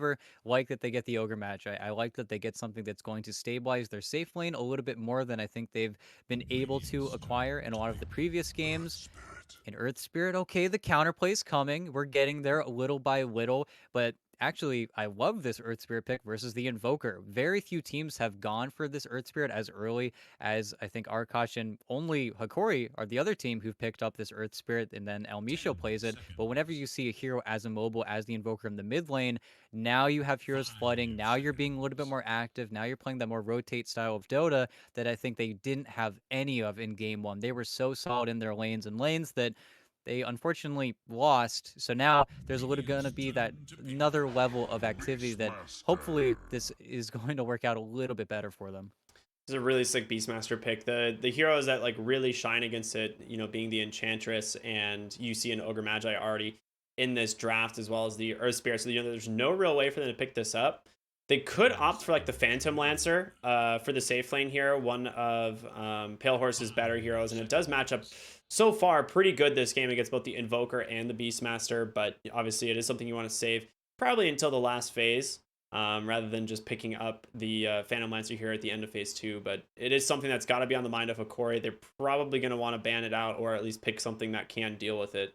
However, like that they get the Ogre match. I like that they get something that's going to stabilize their safe lane a little bit more than I think they've been able to acquire in a lot of the previous games. In Earth Spirit, okay, the counterplay's coming. We're getting there little by little, but actually, I love this Earth Spirit pick versus the Invoker. Very few teams have gone for this Earth Spirit as early as I think Arkosh, and only Hokori are the other team who've picked up this Earth Spirit, and then El Misho plays it. But whenever you see a hero as immobile as the Invoker in the mid lane, now you have heroes flooding. Now you're being a little bit more active. Now you're playing that more rotate style of Dota that I think they didn't have any of in game one. They were so solid in their lanes and lanes that they unfortunately lost. So now there's a little gonna be that another level of activity that hopefully this is going to work out a little bit better for them. It's a really sick Beastmaster pick. The heroes that like really shine against it, being the Enchantress, and you see an Ogre Magi already in this draft, as well as the Earth Spirit. So there's no real way for them to pick this up. They could opt for like the Phantom Lancer for the safe lane here, one of Pale Horse's better heroes, and it does match up so far pretty good this game against both the Invoker and the Beastmaster. But obviously, it is something you want to save probably until the last phase, rather than just picking up the Phantom Lancer here at the end of phase 2. But it is something that's got to be on the mind of Hokori. They're probably going to want to ban it out, or at least pick something that can deal with it.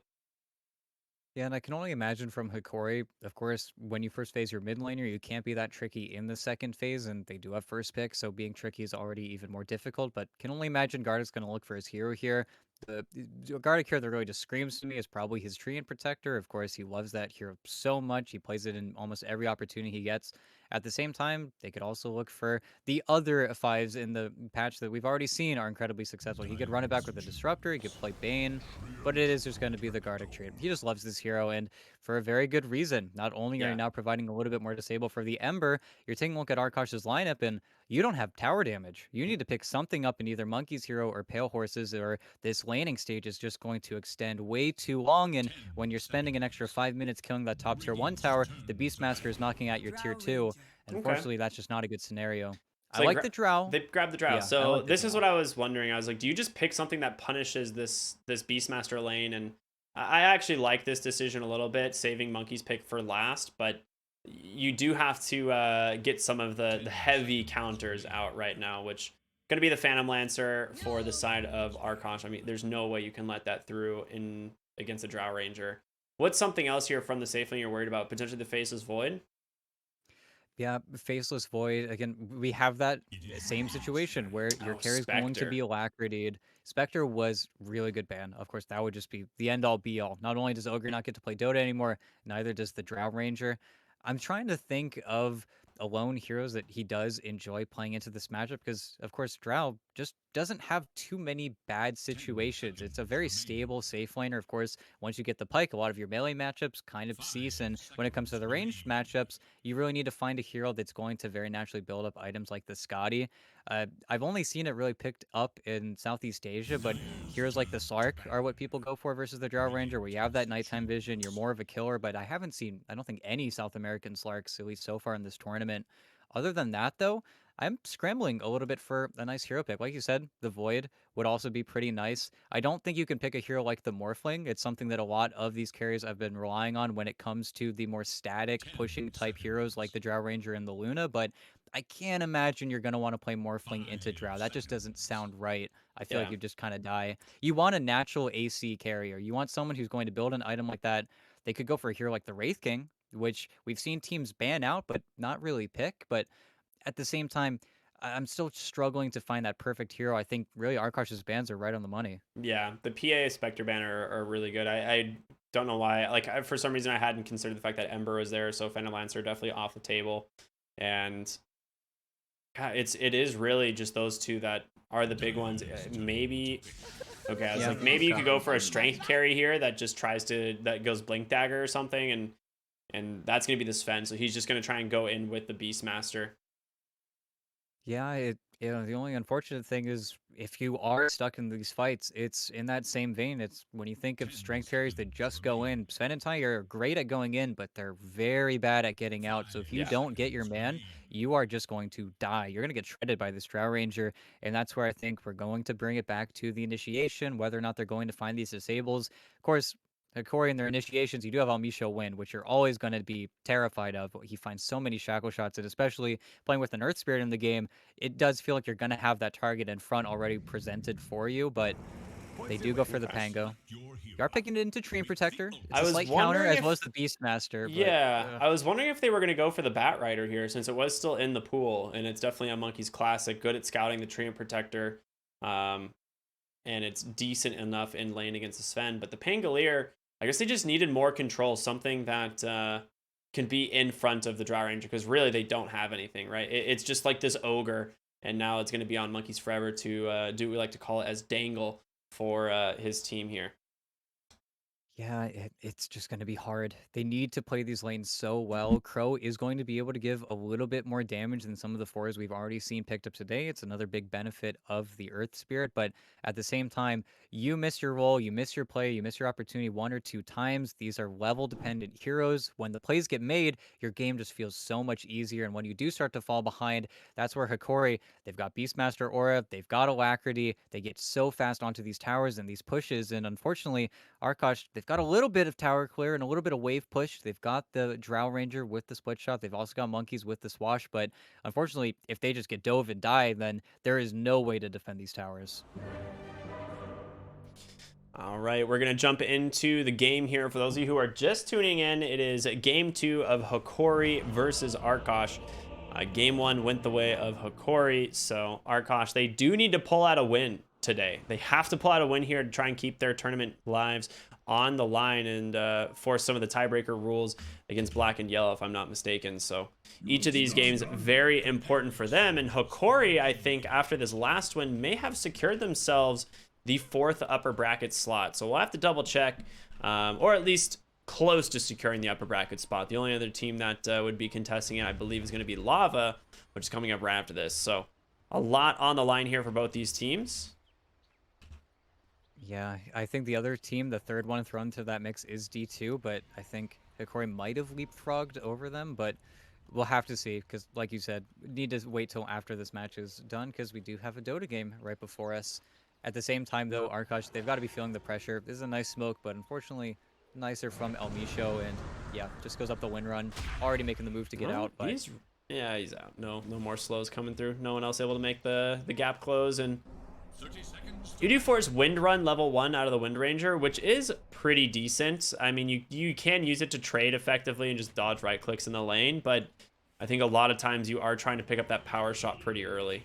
Yeah, and I can only imagine from Hikori, of course, when you first phase your mid laner, you can't be that tricky in the second phase, and they do have first pick, so being tricky is already even more difficult, but can only imagine Garda's going to look for his hero here. The Garda here that really just screams to me is probably his Treant Protector. Of course, he loves that hero so much. He plays it in almost every opportunity he gets. At the same time, they could also look for the other fives in the patch that we've already seen are incredibly successful. He could run it back with a Disruptor, he could play Bane, but it is just going to be the Gardic trait. He just loves this hero, and for a very good reason. Not only are you Yeah. now providing a little bit more disable for the Ember, you're taking a look at Arkosh's lineup, and you don't have tower damage. You need to pick something up in either Monkey's hero or Pale Horses, or this laning stage is just going to extend way too long, and when you're spending an extra 5 minutes killing that top tier 1 tower, the Beastmaster is knocking out your tier 2, and Okay. unfortunately, that's just not a good scenario. I So like the Drow. they grabbed the Drow. Yeah, I So like the this is Drow. what I was wondering. I was like, do you just pick something that punishes this Beastmaster lane? And I actually like this decision a little bit, saving Monkey's pick for last, but you do have to get some of the heavy counters out right now, which going to be the Phantom Lancer for the side of Arkosh. I mean, there's no way you can let that through in against a Drow Ranger. What's something else here from the safe lane you're worried about? Potentially the Faceless Void? Yeah, Faceless Void. Again, we have that same situation where your Oh, carry is going to Spectre. be Alacritied. Spectre was really good ban. Of course, that would just be the end all be all. Not only does Ogre not get to play Dota anymore, neither does the Drow Ranger. I'm trying to think of alone heroes that he does enjoy playing into this matchup because, of course, Drow just doesn't have too many bad situations. It's a very stable safe laner. Of course, once you get the Pike, a lot of your melee matchups kind of cease. And when it comes to the ranged matchups, you really need to find a hero that's going to very naturally build up items like the Scotty. I've only seen it really picked up in Southeast Asia, but heroes like the Slark are what people go for versus the Drow Ranger, where you have that nighttime vision, you're more of a killer, but I haven't seen, I don't think, any South American Slarks, at least so far in this tournament. Other than that, though, I'm scrambling a little bit for a nice hero pick. Like you said, the Void would also be pretty nice. I don't think you can pick a hero like the Morphling. It's something that a lot of these carries I've been relying on when it comes to the more static pushing type heroes like the Drow Ranger and the Luna, but I can't imagine you're going to want to play Morphling into Drow. That just doesn't sound right. I feel like Yeah. you just kind of die. You want a natural AC carrier. You want someone who's going to build an item like that. They could go for a hero like the Wraith King, which we've seen teams ban out, but not really pick. But at the same time, I'm still struggling to find that perfect hero. I think really Arkosh's bans are right on the money. Yeah, the PA Spectre banner are really good. I don't know why. Like for some reason, I hadn't considered the fact that Ember was there, so Phantom Lancer definitely off the table. And God, it is really just those two that are the big ones. Maybe okay, I was Yeah, like maybe you could go Drow. for a strength carry here that just tries to that goes Blink Dagger or something, and that's gonna be the Sven. So he's just gonna try and go in with the Beastmaster. Yeah, the only unfortunate thing is if you are stuck in these fights, it's in that same vein. It's when you think of strength carries that just go in. Sven and Tai are great at going in, but they're very bad at getting out. So if you Yeah. don't get your man, you are just going to die. You're going to get shredded by this Drow Ranger, and that's where I think we're going to bring it back to the initiation, whether or not they're going to find these disables. Of course, Hokori in their initiations, you do have Almisho win, which you're always going to be terrified of. He finds so many shackle shots, and especially playing with an Earth Spirit in the game, it does feel like you're going to have that target in front already presented for you, but they do go for the Okay. Pango. You are picking it into Treant Protector. It's I a was slight counter wondering as well if as the Beastmaster, but Yeah, I was wondering if they were going to go for the Bat Rider here since it was still in the pool, and it's definitely a Monkey's classic, good at scouting the Treant Protector, um, and it's decent enough in lane against the Sven. But the Pangolier, I guess they just needed more control, something that can be in front of the Drow Ranger, because really they don't have anything, right? It's just like this Ogre, and now it's going to be on Monkeys Forever to do what we like to call it as dangle for his team here. yeah, it's just going to be hard. They need to play these lanes so well. Crow is going to be able to give a little bit more damage than some of the fours we've already seen picked up today. It's another big benefit of the Earth Spirit, but at the same time, you miss your role, you miss your play, you miss your opportunity one or two times. These are level dependent heroes. When the plays get made, your game just feels so much easier. And when you do start to fall behind, that's where Hokori, they've got Beastmaster Aura, they've got Alacrity, they get so fast onto these towers and these pushes. And unfortunately, Arkosh, they've got a little bit of tower clear and a little bit of wave push. They've got the Drow Ranger with the split shot. They've also got monkeys with the swash. But unfortunately, if they just get dove and die, then there is no way to defend these towers. All right, we're going to jump into the game here. For those of you who are just tuning in, it is game 2 of Hokori versus Arkosh. Game 1 went the way of Hokori, so Arkosh, they do need to pull out a win today. They have to pull out a win here to try and keep their tournament lives on the line and force some of the tiebreaker rules against black and yellow, if I'm not mistaken. So each of these games very important for them. And Hokori, I think, after this last win, may have secured themselves the 4th upper bracket slot. So we'll have to double check, or at least close to securing the upper bracket spot. The only other team that would be contesting it, I believe, is going to be Lava, which is coming up right after this. So a lot on the line here for both these teams. Yeah, I think the other team, the third one thrown to that mix, is D2, but I think Hikori might have leapfrogged over them, but we'll have to see, because like you said, we need to wait till after this match is done, because we do have a Dota game right before us. At the same time, though, Arkosh, they've got to be feeling the pressure. This is a nice smoke, but unfortunately, nicer from El Misho, and yeah, just goes up the win run, already making the move to get out, but... He's out. No more slows coming through. No one else able to make the gap close, and you do force Wind Run level 1 out of the Wind Ranger, which is pretty decent. I mean, you can use it to trade effectively and just dodge right clicks in the lane, but I think a lot of times you are trying to pick up that power shot pretty early.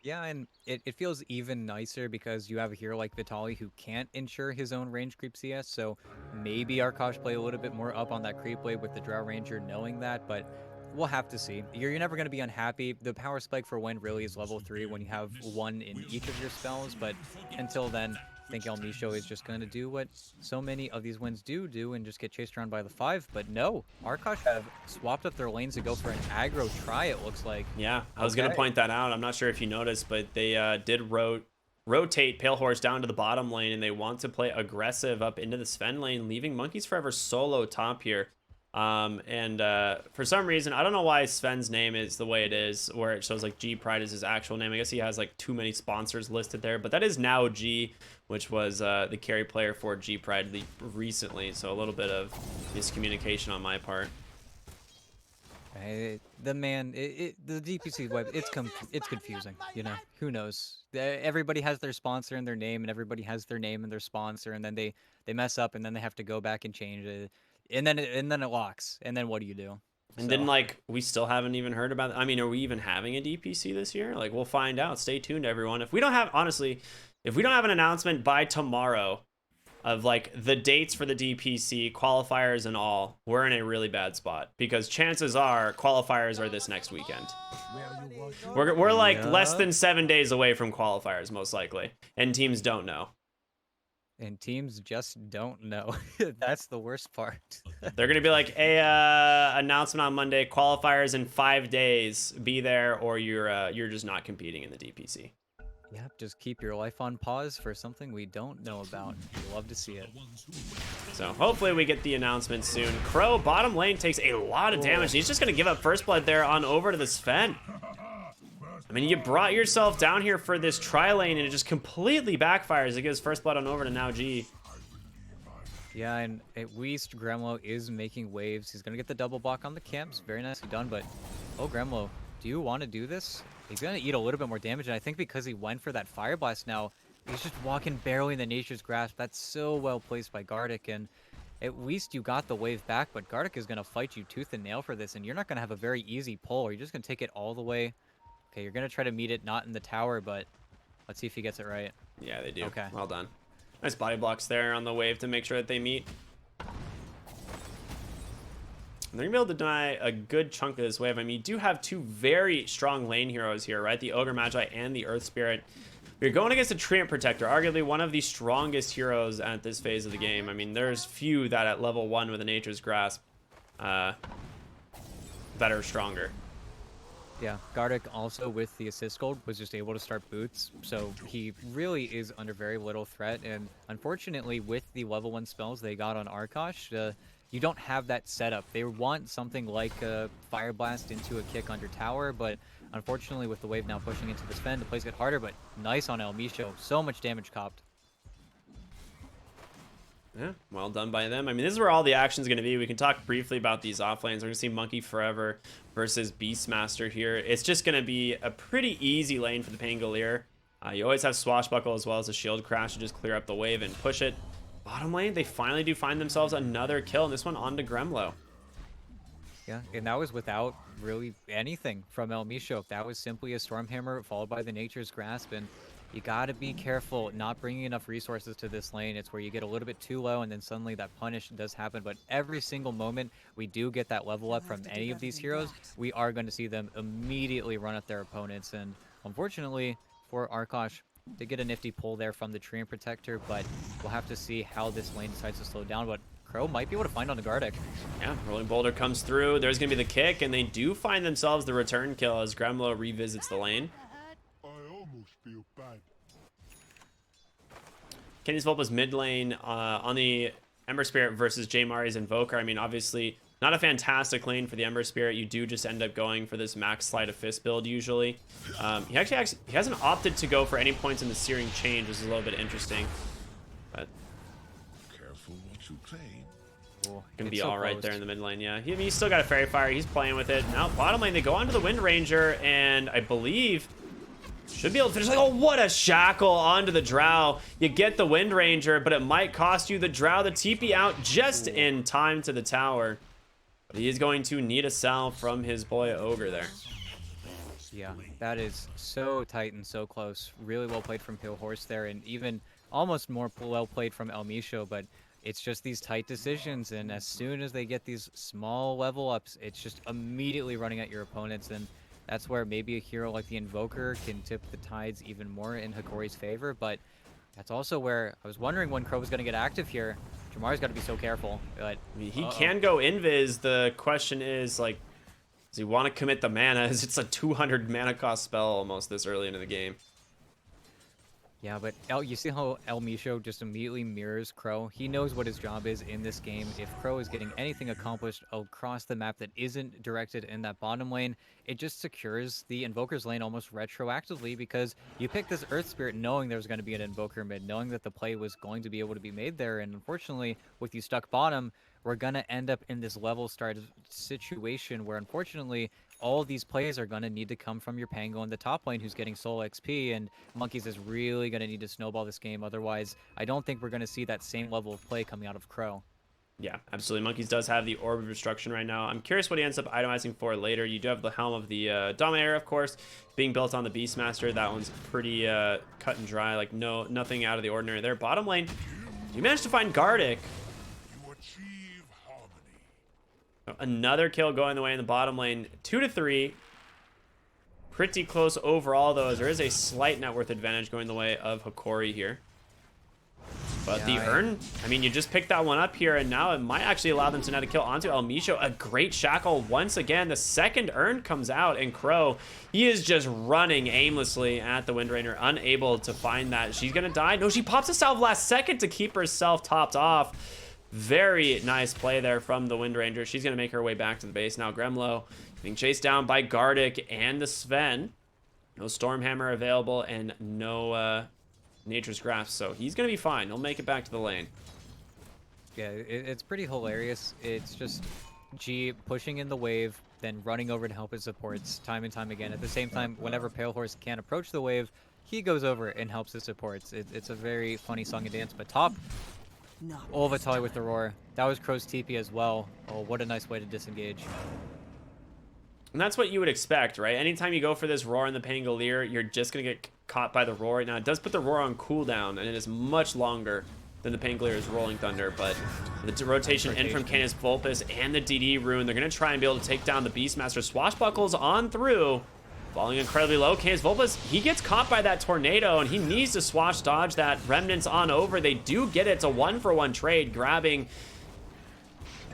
Yeah, and it feels even nicer because you have a hero like Vitaly who can't ensure his own range creep CS, so maybe Arkosh play a little bit more up on that creep wave with the Drow Ranger knowing that, but we'll have to see. You're never going to be unhappy. The power spike for Wind really is level 3 when you have one in each of your spells, but until then, I think El Misho is just going to do what so many of these wins do and just get chased around by the 5. But no, Arkosh have swapped up their lanes to go for an aggro try, it looks like. Yeah, I was going to point that out. I'm not sure if you noticed, but they did rotate Pale Horse down to the bottom lane, and they want to play aggressive up into the Sven lane, leaving Monkeys Forever solo top here. For some reason, I don't know why Sven's name is the way it is, where it shows like G Pride is his actual name. I guess he has like too many sponsors listed there, but that is now G, which was the carry player for G Pride recently. So a little bit of miscommunication on my part. The DPC web, it's confusing, you know. Who knows? Everybody has their sponsor and their name, and everybody has their name and their sponsor, and then they mess up, and then they have to go back and change it, and then it locks, and then what do you do? And So then like we still haven't even heard about it. I mean, are we even having a DPC this year? Like we'll find out. Stay tuned, everyone. If we don't have an announcement by tomorrow of like the dates for the DPC qualifiers and all, we're in a really bad spot because chances are qualifiers are this next weekend. We're like less than 7 days away from qualifiers most likely, and teams don't know. And teams just don't know. That's the worst part. They're gonna be like, "Hey, announcement on Monday. Qualifiers in 5 days. Be there, or you're just not competing in the DPC." Yep, just keep your life on pause for something we don't know about. We'd love to see it. So hopefully we get the announcement soon. Crow, bottom lane, takes a lot of damage. He's just going to give up first blood there on over to the Sven. I mean, you brought yourself down here for this tri lane, and it just completely backfires. It gives first blood on over to now G. Yeah, and at least Gremlo is making waves. He's gonna get the double block on the camps. Very nicely done, but oh, Gremlo, do you want to do this? He's gonna eat a little bit more damage, and I think because he went for that Fire Blast now, he's just walking barely in the Nature's Grasp. That's so well placed by Gardic, and at least you got the wave back, but Gardic is gonna fight you tooth and nail for this, and you're not gonna have a very easy pull, or you're just gonna take it all the way. Okay, you're gonna try to meet it not in the tower, but let's see if he gets it right. Yeah, they do. Okay. Well done. Nice body blocks there on the wave to make sure that they meet. And they're gonna be able to deny a good chunk of this wave. I mean, you do have two very strong lane heroes here, right? The Ogre Magi and the Earth Spirit. You're going against a Treant Protector, arguably one of the strongest heroes at this phase of the game. I mean, there's few that at level 1 with a Nature's Grasp that are stronger. Yeah, Gardic also with the assist gold was just able to start boots, so he really is under very little threat, and unfortunately with the level 1 spells they got on Arkosh, you don't have that setup. They want something like a Fire Blast into a kick under tower, but unfortunately with the wave now pushing into the Sven, the plays get harder, but nice on El Misho, so much damage copped. Yeah, well done by them. I mean, this is where all the action's going to be. We can talk briefly about these off lanes. We're going to see Monkey Forever versus Beastmaster here. It's just going to be a pretty easy lane for the Pangolier. You always have Swashbuckle as well as a Shield Crash to just clear up the wave and push it. Bottom lane, they finally do find themselves another kill, and this one onto Gremlo. Yeah, and that was without really anything from El Misho. That was simply a Stormhammer followed by the Nature's Grasp, and you gotta be careful not bringing enough resources to this lane. It's where you get a little bit too low, and then suddenly that punish does happen. But every single moment we do get that level up from any of these heroes, we are going to see them immediately run at their opponents. And unfortunately for Arkosh, they get a nifty pull there from the Treant Protector, but we'll have to see how this lane decides to slow down. But Crow might be able to find on the Gardic. Yeah, Rolling Boulder comes through. There's going to be the kick, and they do find themselves the return kill as Gremlo revisits the lane. I almost feel bad. Kenny's Vulpes mid lane on the Ember Spirit versus J Mari's Invoker. I mean, obviously, not a fantastic lane for the Ember Spirit. You do just end up going for this max Sleight of Fist build usually. He hasn't opted to go for any points in the Searing Change, which is a little bit interesting. But Careful what you claim. gonna be all right there in the mid lane. Yeah, he's still got a Fairy Fire. He's playing with it. Now bottom lane, they go onto the Wind Ranger, and I believe should be able to finish. Like, oh, what a shackle onto the Drow. You get the Wind Ranger, but it might cost you the Drow. The TP out just in time to the tower. But he is going to need a salve from his boy Ogre there. Yeah, that is so tight and so close. Really well played from Pale Horse there, and even almost more well played from El Misho, but it's just these tight decisions, and as soon as they get these small level ups, it's just immediately running at your opponents, and that's where maybe a hero like the Invoker can tip the tides even more in Hokori's favor, but that's also where I was wondering when Crow was going to get active here. Jamar's got to be so careful, but I mean, he can go invis. The question is, like, does he want to commit the mana? It's a 200 mana cost spell almost this early into the game. Yeah, but you see how El Misho just immediately mirrors Crow? He knows what his job is in this game. If Crow is getting anything accomplished across the map that isn't directed in that bottom lane, it just secures the Invoker's lane almost retroactively, because you pick this Earth Spirit knowing there's going to be an Invoker mid, knowing that the play was going to be able to be made there, and unfortunately, with you stuck bottom, we're going to end up in this level start situation where, unfortunately, all these plays are going to need to come from your Pango in the top lane who's getting soul XP, and Monkeys is really going to need to snowball this game. Otherwise, I don't think we're going to see that same level of play coming out of Crow. Yeah, absolutely. Monkeys does have the Orb of Destruction right now. I'm curious what he ends up itemizing for later. You do have the Helm of the Dominator, of course, being built on the Beastmaster. That one's pretty cut and dry. Like, nothing out of the ordinary there. Bottom lane, you managed to find Gardic. You achieve harmony. Another kill going the way in the bottom lane. 2-3. Pretty close overall, though, as there is a slight net worth advantage going the way of Hokori here. But the Urn, I mean, you just picked that one up here, and now it might actually allow them to net a kill onto El Misho. A great shackle once again. The second Urn comes out, and Crow, he is just running aimlessly at the Wind Ranger, unable to find that. She's going to die. No, she pops a salve last second to keep herself topped off. Very nice play there from the Wind Ranger. She's going to make her way back to the base. Now Gremlo being chased down by Gardic and the Sven. No Stormhammer available and no Nature's Grasp, so he's going to be fine. He'll make it back to the lane. Yeah, it's pretty hilarious. It's just G pushing in the wave, then running over to help his supports time and time again. At the same time, whenever Pale Horse can't approach the wave, he goes over and helps his supports. It's a very funny song and dance. But top, oh, Vitali with the roar. That was Crow's TP as well. Oh, what a nice way to disengage. And that's what you would expect, right? Anytime you go for this roar in the Pangolier, you're just going to get caught by the roar. Now, it does put the roar on cooldown, and it is much longer than the Pangolier's Rolling Thunder, but the rotation in from Canis Vulpus and the DD rune, they're going to try and be able to take down the Beastmaster. Swashbuckles on through, falling incredibly low. Canis Vulpus, he gets caught by that tornado, and he needs to swash dodge that. Remnants on over. They do get it. It's a 1-for-1 trade, grabbing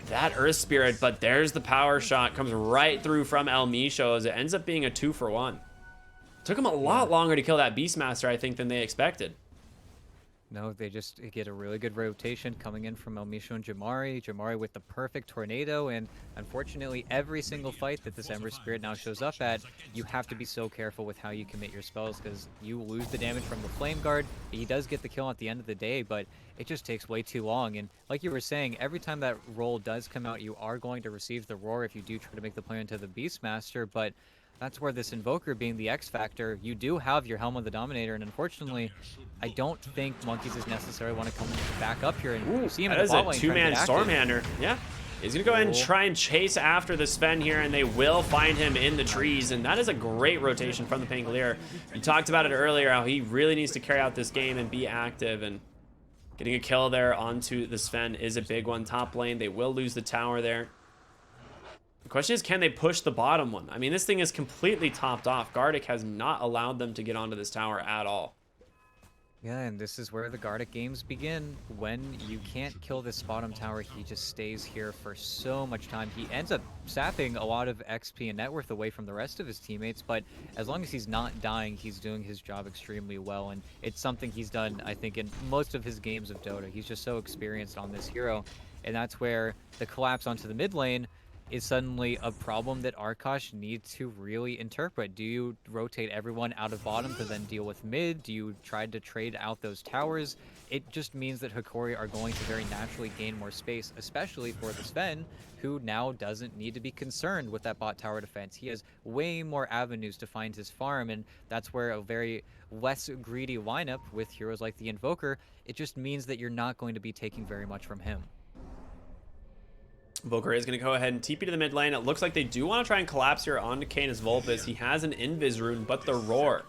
that Earth Spirit, but there's the power shot. Comes right through from El Micho as it ends up being a 2-for-1. Took him a lot longer to kill that Beastmaster, I think, than they expected. No, they just get a really good rotation coming in from El Micho and Jamari. Jamari with the perfect tornado, and unfortunately, every single fight that this Ember Spirit now shows up at, you have to be so careful with how you commit your spells, because you lose the damage from the Flame Guard. He does get the kill at the end of the day, but it just takes way too long. And like you were saying, every time that roll does come out, you are going to receive the roar if you do try to make the play into the Beastmaster, but that's where this Invoker being the X factor, you do have your Helm of the Dominator, and unfortunately, I don't think Monkeys is necessarily want to come back up here. And you see him in the bot lane. That is a 2-man Stormhander. Yeah. He's going to go ahead and try and chase after the Sven here, and they will find him in the trees, and that is a great rotation from the Pangolier. You talked about it earlier, how he really needs to carry out this game and be active, and getting a kill there onto the Sven is a big one. Top lane, they will lose the tower there. The question is, can they push the bottom one? I mean, this thing is completely topped off. Gardic has not allowed them to get onto this tower at all. Yeah, and this is where the Gardic games begin. When you can't kill this bottom tower, he just stays here for so much time. He ends up sapping a lot of XP and net worth away from the rest of his teammates, but as long as he's not dying, he's doing his job extremely well, and it's something he's done, I think, in most of his games of Dota. He's just so experienced on this hero, and that's where the collapse onto the mid lane is suddenly a problem that Arkosh needs to really interpret. Do you rotate everyone out of bottom to then deal with mid? Do you try to trade out those towers? It just means that Hokori are going to very naturally gain more space, especially for the Sven, who now doesn't need to be concerned with that bot tower defense. He has way more avenues to find his farm, and that's where a very less greedy lineup with heroes like the Invoker, it just means that you're not going to be taking very much from him. Invoker is going to go ahead and TP to the mid lane. It looks like they do want to try and collapse here onto Canis Vulpus. He has an Invis rune, but the roar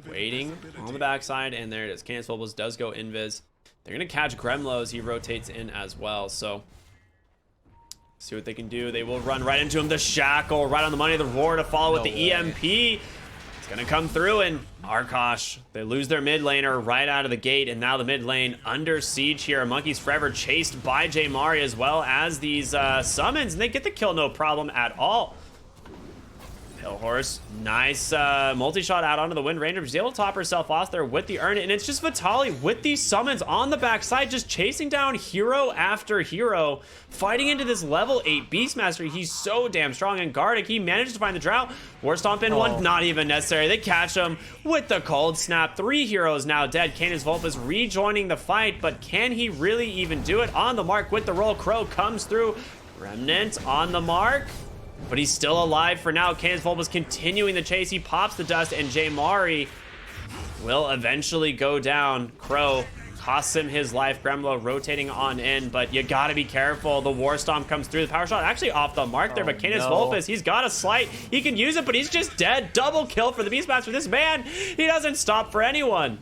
waiting on the backside, and there it is. Canis Vulpus does go Invis. They're going to catch Gremlo as he rotates in as well, so see what they can do. They will run right into him. The Shackle right on the money. The roar to follow with the EMP. It's going to come through, and Arkosh, they lose their mid laner right out of the gate, and now the mid lane under siege here. Monkeys Forever chased by Jamari as well as these summons, and they get the kill no problem at all. Pale Horse, nice multi-shot out onto the Wind Ranger. She's able to top herself off there with the Earn It, and it's just Vitali with these summons on the backside, just chasing down hero after hero, fighting into this level 8 Beastmaster. He's so damn strong, and Gardic, he managed to find the Drought. War Stomp in one, not even necessary. They catch him with the Cold Snap. 3 heroes now dead. Canis Vulpus rejoining the fight, but can he really even do it? On the mark with the roll. Crow comes through. Remnant on the mark, but he's still alive for now. Canis Vulpus continuing the chase. He pops the dust, and Jamari will eventually go down. Crow costs him his life. Gremlo rotating on in, but you gotta be careful. The War Stomp comes through. The power shot actually off the mark there, but Canis Vulpus, he's got a slight. He can use it, but he's just dead. Double kill for the Beastmaster. This man, he doesn't stop for anyone.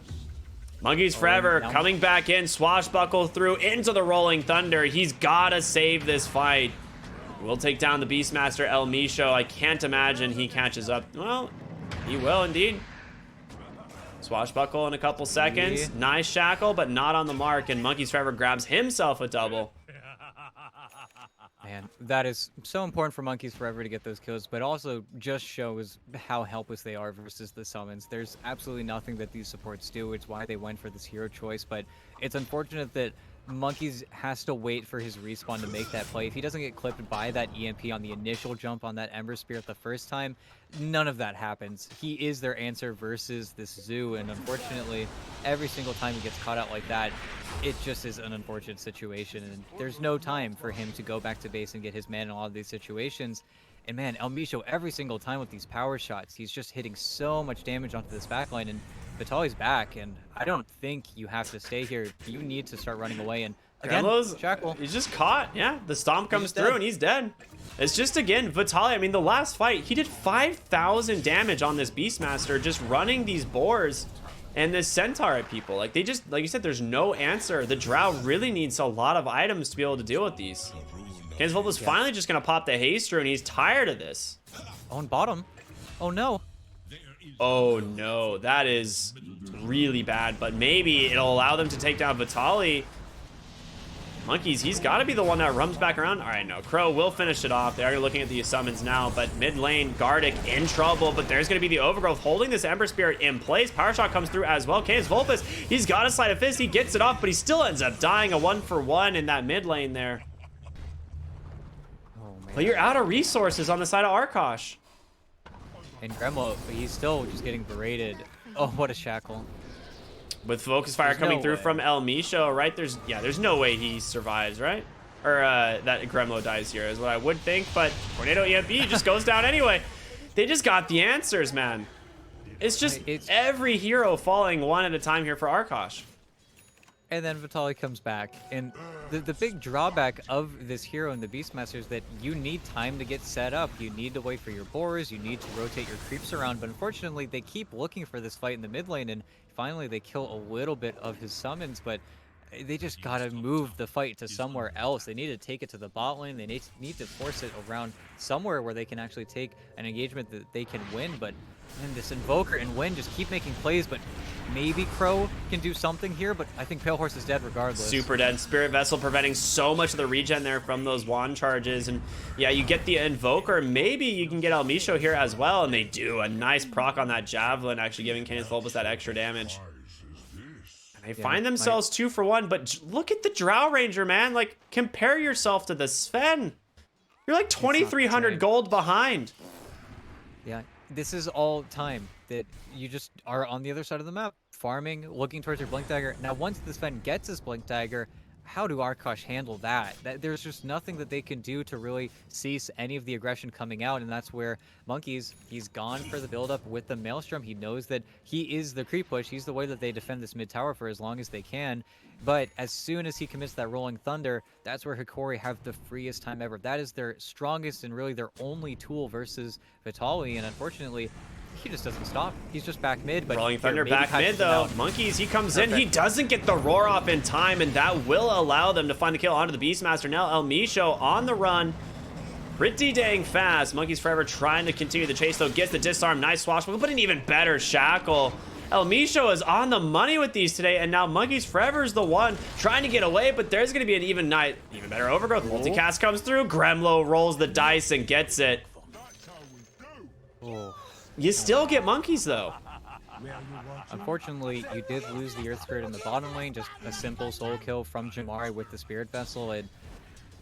Monkeys Forever coming back in. Swashbuckle through into the Rolling Thunder. He's gotta save this fight. We'll take down the Beastmaster El Micho. I can't imagine he catches up. Well, he will indeed. Swashbuckle in a couple seconds. Nice shackle, but not on the mark. And Monkeys Forever grabs himself a double. Man, that is so important for Monkeys Forever to get those kills, but also just shows how helpless they are versus the summons. There's absolutely nothing that these supports do. It's why they went for this hero choice, but it's unfortunate that Monkeys has to wait for his respawn to make that play. If he doesn't get clipped by that EMP on the initial jump on that Ember Spirit the first time, none of that happens. He is their answer versus this Zoo, and unfortunately, every single time he gets caught out like that, it just is an unfortunate situation, and there's no time for him to go back to base and get his man in a lot of these situations. And man, El Micho, every single time with these power shots, he's just hitting so much damage onto this backline, and Vitali's back, and I don't think you have to stay here. You need to start running away, and again, Shackle. He's just caught. Yeah, the stomp comes through, dead. and he's dead. It's just, again, Vitali. I mean, the last fight, he did 5,000 damage on this Beastmaster just running these boars and this Centaur at people. Like, they just, like you said, there's no answer. The Drow really needs a lot of items to be able to deal with these. Kansas was finally just going to pop the haste through, and he's tired of this. On bottom. Oh, no. Oh no, that is really bad, but maybe it'll allow them to take down Vitali. Monkeys, he's got to be the one that runs back around. All right, no, Crow will finish it off. They are looking at the summons now, but mid lane, Gardic in trouble, but there's going to be the Overgrowth holding this Ember Spirit in place. Power Shot comes through as well. Canis Vulpus, he's got a Sleight of Fist. He gets it off, but he still ends up dying a 1-for-1 in that mid lane there. Oh, man. But you're out of resources on the side of Arkosh. And Gremlo, he's still just getting berated. Oh, what a shackle. With Focus Fire coming through from El Micho, right? There's no way he survives, right? Or that Gremlo dies here is what I would think, but Tornado EMP just goes down anyway. They just got the answers, man. It's just every hero falling one at a time here for Arkosh. And then Vitali comes back, and the big drawback of this hero in the Beastmaster is that you need time to get set up. You need to wait for your boars, you need to rotate your creeps around, but unfortunately they keep looking for this fight in the mid lane, and finally they kill a little bit of his summons, but they just gotta move the fight to somewhere else. They need to take it to the bot lane, they need to force it around somewhere where they can actually take an engagement that they can win, but man, this Invoker and Wind just keep making plays, but maybe Crow can do something here, but I think Pale Horse is dead regardless. Super dead. Spirit Vessel preventing so much of the regen there from those wand charges. And yeah, you get the Invoker. Maybe you can get El Micho here as well. And they do a nice proc on that Javelin, actually giving Canis Vulpus that extra damage. And they find themselves 2-for-1, but look at the Drow Ranger, man. Like, compare yourself to the Sven. You're like 2,300 gold behind. Yeah, this is all time that you just are on the other side of the map, farming, looking towards your Blink Dagger. Now, once the Sven gets his Blink Dagger, how do Arkosh handle that? There's just nothing that they can do to really cease any of the aggression coming out, and that's where Monkeys, he's gone for the build-up with the Maelstrom. He knows that he is the creep push. He's the way that they defend this mid-tower for as long as they can, but as soon as he commits that Rolling Thunder, that's where Hokori have the freest time ever. That is their strongest and really their only tool versus Vitali, and unfortunately, he just doesn't stop. He's just back mid, but Rolling Thunder back mid though. Monkeys, he comes in. He doesn't get the roar off in time, and that will allow them to find the kill onto the Beastmaster. Now El Micho on the run. Pretty dang fast. Monkeys Forever trying to continue the chase though. Gets the disarm. Nice swashbuckle, but an even better shackle. El Micho is on the money with these today, and now Monkeys Forever is the one trying to get away, but there's going to be an even better Overgrowth. Multicast comes through. Gremlo rolls the dice and gets it. Oh. You still get Monkeys though. Unfortunately, you did lose the Earth Spirit in the bottom lane, just a simple soul kill from Jamari with the Spirit Vessel, and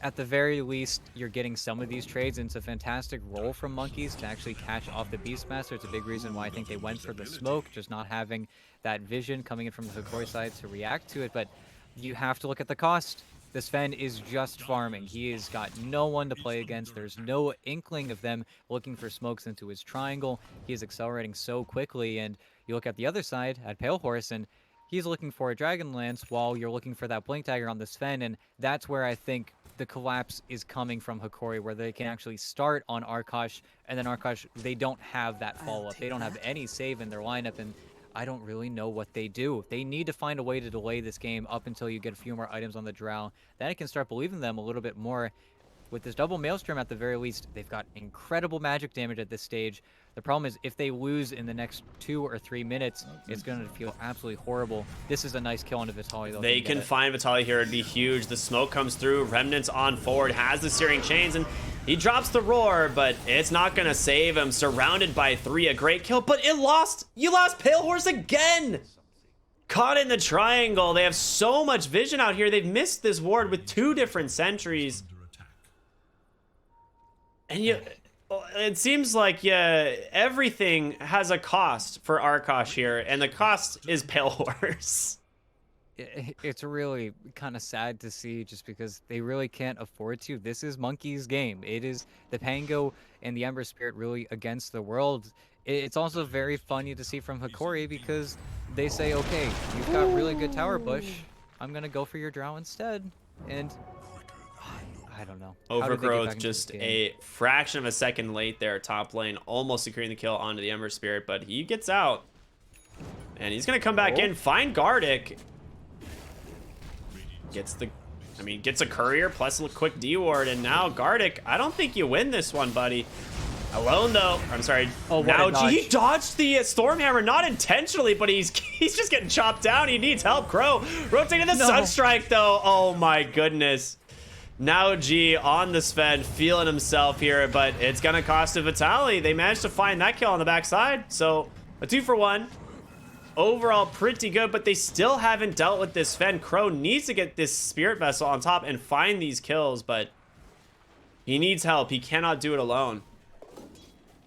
at the very least, you're getting some of these trades, and it's a fantastic roll from Monkeys to actually catch off the Beastmaster. It's a big reason why I think they went for the smoke, just not having that vision coming in from the Hokori side to react to it, but you have to look at the cost. This Sven is just farming. He has got no one to play against. There's no inkling of them looking for smokes into his triangle. He is accelerating so quickly, and you look at the other side, at Pale Horse, and he's looking for a Dragonlance while you're looking for that Blink Dagger on the Sven, and that's where I think the collapse is coming from Hokori, where they can actually start on Arkosh, and then Arkosh, they don't have that follow-up. They don't have any save in their lineup, and I don't really know what they do. They need to find a way to delay this game up until you get a few more items on the Drow. Then I can start believing them a little bit more. With this double Maelstrom at the very least, they've got incredible magic damage at this stage. The problem is if they lose in the next 2 or 3 minutes, it's going to feel absolutely horrible. This is a nice kill onto Vitali, though. They can find Vitali here. It'd be huge. The smoke comes through. Remnants on forward. Has the Searing Chains, and he drops the roar, but it's not going to save him. Surrounded by 3, a great kill, but you lost Pale Horse again. Caught in the triangle. They have so much vision out here. They've missed this ward with 2 different sentries. And it seems like, yeah, everything has a cost for Arkosh here, and the cost is Pale Horse. It's really kind of sad to see, just because they really can't afford to. This is Monkey's game. It is the Pango and the Ember Spirit really against the world. It's also very funny to see from Hokori, because they say, okay, you've got really good tower push. I'm going to go for your drow instead. And I don't know. How did they get back Overgrowth into just this game? a fraction of a second late there, top lane, almost securing the kill onto the Ember Spirit, but he gets out. And he's going to come back in, find Gardic. Gets a courier plus a quick D ward, and now Gardic, I don't think you win this one, buddy. Alone though, I'm sorry. Oh, what now a dodge. he dodged the Stormhammer, not intentionally, but he's just getting chopped down. He needs help. Crow rotating the Sunstrike though. Oh my goodness. Now G on the Sven, feeling himself here, but it's gonna cost a Vitali. They managed to find that kill on the backside, so a 2-for-1. Overall pretty good, but they still haven't dealt with this Sven. Crow needs to get this Spirit Vessel on top and find these kills, but he needs help. He cannot do it alone.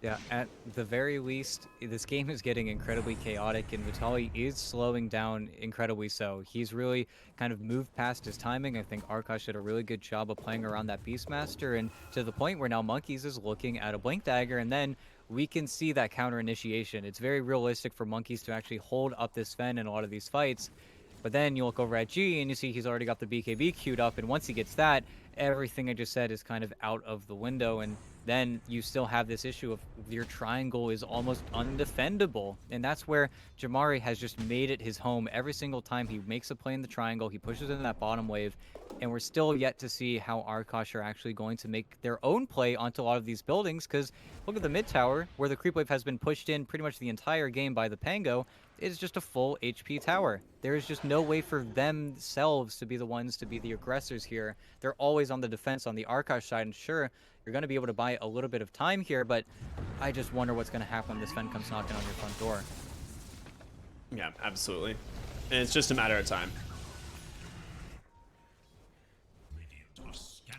Yeah, at the very least, this game is getting incredibly chaotic, and Vitali is slowing down incredibly so. He's really kind of moved past his timing. I think Arkosh did a really good job of playing around that Beastmaster, and to the point where now Monkeys is looking at a Blink Dagger, and then we can see that counter initiation. It's very realistic for Monkeys to actually hold up this Sven in a lot of these fights. But then you look over at G and you see he's already got the BKB queued up, and once he gets that, everything I just said is kind of out of the window, and then you still have this issue of your triangle is almost undefendable. And that's where Jamari has just made it his home. Every single time he makes a play in the triangle, he pushes in that bottom wave, and we're still yet to see how Arkosh are actually going to make their own play onto a lot of these buildings, because look at the mid tower, where the creep wave has been pushed in pretty much the entire game by the Pango. It is just a full HP tower. There is just no way for themselves to be the ones to be the aggressors here. They're always on the defense on the Arkosh side, and sure, you're going to be able to buy a little bit of time here, but I just wonder what's going to happen when this Sven comes knocking on your front door. Yeah, absolutely. And it's just a matter of time.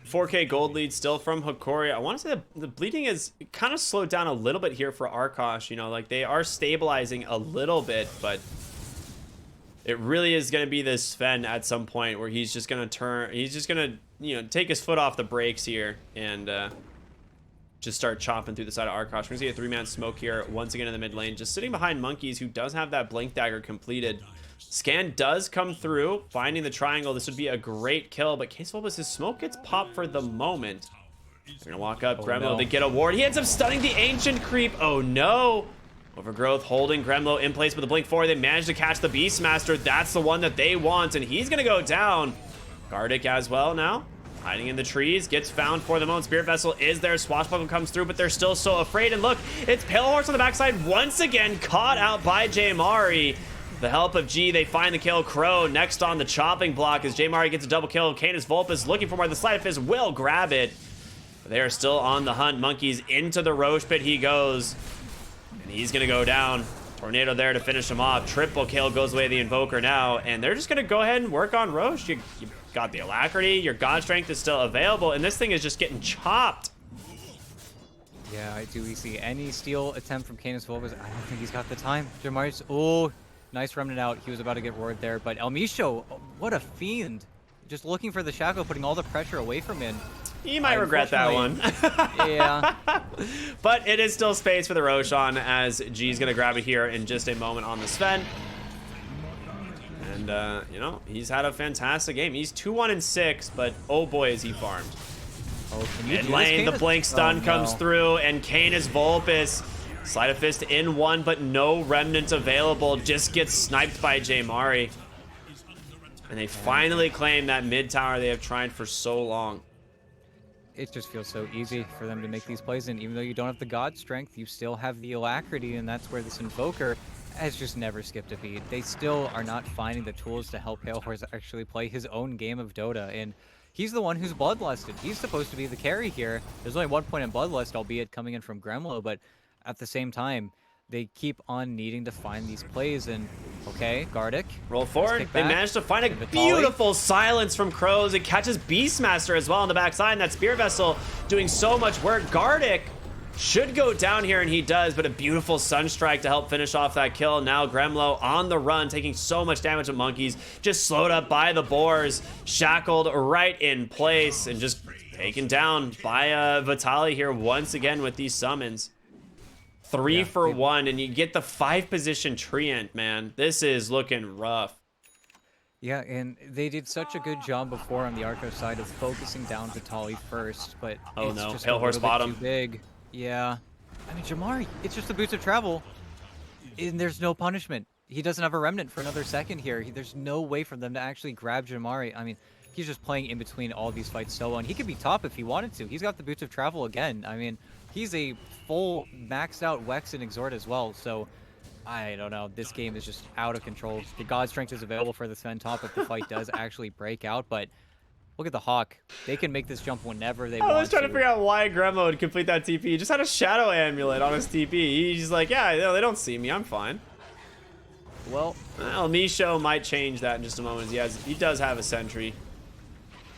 4K gold lead still from Hokori. I want to say the bleeding is kind of slowed down a little bit here for Arkosh. You know, like they are stabilizing a little bit, but it really is going to be this Sven at some point where he's just going to you know, take his foot off the brakes here and just start chopping through the side of Arkosh. We're going to see a 3-man smoke here once again in the mid lane, just sitting behind Monkeys, who does have that Blink Dagger completed. Scan does come through, finding the triangle. This would be a great kill, but Case Vulpus, his smoke gets popped for the moment. They're gonna walk up. Gremlo, no. they get a ward. He ends up stunning the Ancient Creep. Oh no! Overgrowth holding Gremlo in place with the Blink 4. They manage to catch the Beastmaster. That's the one that they want, and he's gonna go down. Gardic as well now. Hiding in the trees, gets found for the moment. Spirit Vessel is there. Swashbuckle comes through, but they're still so afraid. And look, it's Pale Horse on the backside once again, caught out by Jamari. The help of G, they find the kill. Crow next on the chopping block as Jamari gets a double kill. Canis Vulpus looking for more. The Sleight of Fist will grab it. They are still on the hunt. Monkeys into the Roche pit he goes. And he's going to go down. Tornado there to finish him off. Triple kill goes away the Invoker now. And they're just going to go ahead and work on Roche. You got the Alacrity. Your God Strength is still available. And this thing is just getting chopped. Yeah, I do. We see any steal attempt from Canis Vulpus. I don't think he's got the time. Jamari's, oh, nice remnant out. He was about to get roared there. But El Misho, what a fiend. Just looking for the Shackle, putting all the pressure away from him. You might regret that one. Yeah. But it is still space for the Roshan as G's going to grab it here in just a moment on the Sven. And, you know, he's had a fantastic game. He's 2-1-6, but oh boy, is he farmed. Oh, can you Mid do lane, this, the Blink Stun oh, comes no. through, and Canis Vulpus. Sleight of Fist in one, but no remnant available. Just gets sniped by Jamari. And they finally claim that mid tower they have tried for so long. It just feels so easy for them to make these plays, and even though you don't have the God Strength, you still have the Alacrity, and that's where this Invoker has just never skipped a beat. They still are not finding the tools to help Pale Horse actually play his own game of Dota, and he's the one who's bloodlusted. He's supposed to be the carry here. There's only 1 point in Bloodlust, albeit coming in from Gremlo, but at the same time, they keep on needing to find these plays. And okay, Gardic, Roll nice forward. They kickback. managed to find a And Vitaly. beautiful silence from Crows. It catches Beastmaster as well on the backside. And that Spear Vessel doing so much work. Gardic should go down here, and he does, but a beautiful Sunstrike to help finish off that kill. Now Gremlo on the run, taking so much damage at Monkeys, just slowed up by the boars, shackled right in place, and just taken down by Vitaly here once again with these summons. 3 for 1, and you get the 5 position treant, man. This is looking rough. Yeah, and they did such a good job before on the Arkosh side of focusing down Vitaly first, but Oh it's no, just Pale a Horse little bit bottom. too big. Yeah. I mean, Jamari, it's just the boots of travel, and there's no punishment. He doesn't have a remnant for another second here. There's no way for them to actually grab Jamari. I mean, he's just playing in between all these fights so well, and he could be top if he wanted to. He's got the boots of travel again. I mean, he's a full maxed out Wex and Exhort as well, so I don't know. This game is just out of control. The God Strength is available for the Sven top if the fight does actually break out, but look at the Hawk. They can make this jump whenever they want I was trying to to. figure out why Gremlo would complete that TP. He just had a Shadow Amulet on his TP. He's like, yeah, no, they don't see me. I'm fine. Well, Misho might change that in just a moment. He does have a Sentry.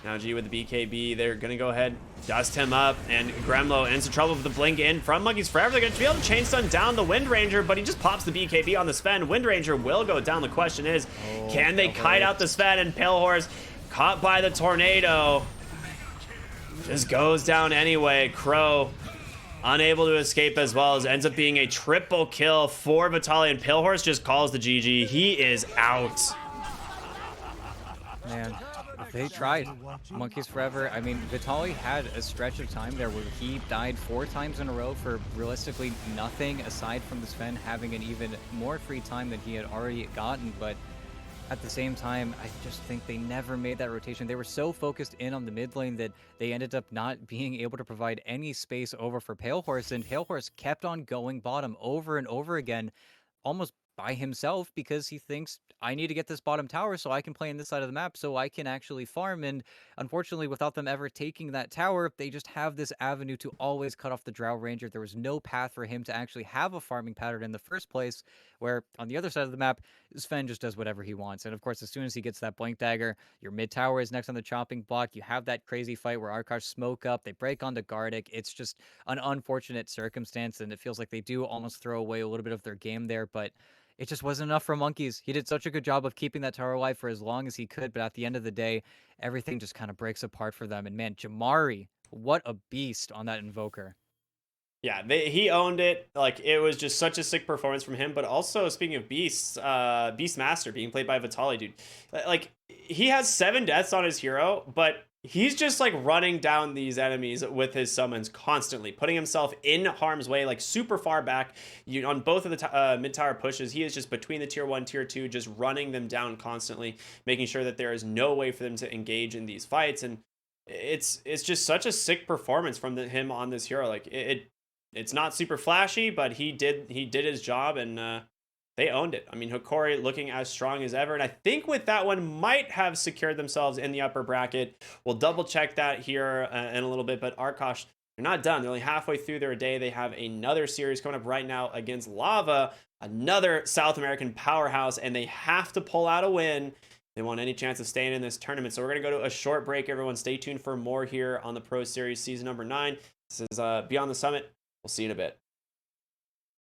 Now G with the BKB, they're gonna go ahead, dust him up, and Gremlo ends in trouble with the blink in from Monkeys Forever. They're gonna be able to chain stun down the Wind Ranger, but he just pops the BKB on the Sven. Wind Ranger will go down. The question is, can they kite out the Sven? And Pale Horse caught by the tornado. Just goes down anyway. Crow unable to escape as well, as ends up being a triple kill for Vitaly, and Pale Horse just calls the GG. He is out. man, they tried. Monkeys Forever. I mean, Vitaly had a stretch of time there where he died 4 times in a row for realistically nothing aside from the Sven having an even more free time than he had already gotten, but at the same time, I just think they never made that rotation. They were so focused in on the mid lane that they ended up not being able to provide any space over for Pale Horse, and Pale Horse kept on going bottom over and over again, almost by himself, because he thinks, I need to get this bottom tower so I can play in this side of the map so I can actually farm. And unfortunately, without them ever taking that tower, they just have this avenue to always cut off the Drow Ranger. There was no path for him to actually have a farming pattern in the first place, where on the other side of the map, Sven just does whatever he wants. And of course, as soon as he gets that Blink Dagger, your mid tower is next on the chopping block. You have that crazy fight where Arkosh smoke up, they break onto Gardic. It's just an unfortunate circumstance, and it feels like they do almost throw away a little bit of their game there, but it just wasn't enough for Monkeys. He did such a good job of keeping that tower alive for as long as he could, but at the end of the day, everything just kind of breaks apart for them. And man, Jamari, what a beast on that Invoker. Yeah, he owned it. Like, it was just such a sick performance from him. But also, speaking of beasts, Beastmaster being played by Vitaly, dude. Like, he has 7 deaths on his hero, but he's just like running down these enemies with his summons constantly, putting himself in harm's way, like super far back. On both of the mid tower pushes, he is just between the tier 1, tier 2, just running them down constantly, making sure that there is no way for them to engage in these fights. And it's just such a sick performance from him on this hero. Like, it's not super flashy, but he did his job, and they owned it. I mean, Hokori looking as strong as ever, and I think with that one might have secured themselves in the upper bracket. We'll double check that here in a little bit, but Arkosh, they're not done. They're only halfway through their day. They have another series coming up right now against Lava, another South American powerhouse, and they have to pull out a win. They want any chance of staying in this tournament. So we're going to go to a short break, everyone. Stay tuned for more here on the Pro Series Season number 9. This is Beyond the Summit. We'll see you in a bit.